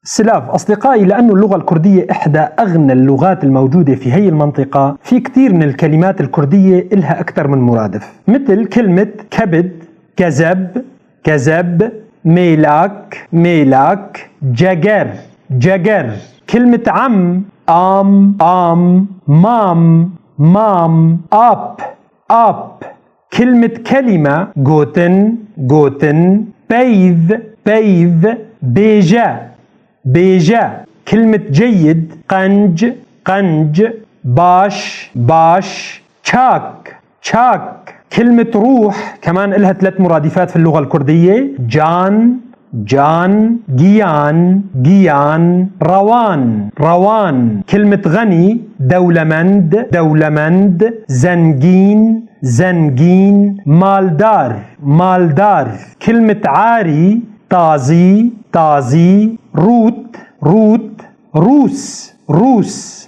سلاف أصدقائي، لأن اللغة الكردية إحدى أغنى اللغات الموجودة في هي المنطقة، في كتير من الكلمات الكردية إلها أكثر من مرادف، مثل كلمة كبد، كذب، كذب، ميلاك، ميلاك، جگر، جگر. كلمة عم، آم، آم، مام، مام، آب، آب. كلمة كلمة جوتن، جوتن، بيذ، بيذ، بيجا، بيجا. كلمة جيد قنج، قنج، باش، باش، شاك، شاك. كلمة روح كمان إلها 3 مرادفات في اللغة الكردية: جان، جان، جيان، جيان، روان، روان. كلمة غني دولمند، دولمند، زنجين، زنجين، مالدار، مالدار. كلمة عاري طازي، طازي، روت، روت، روس، روس.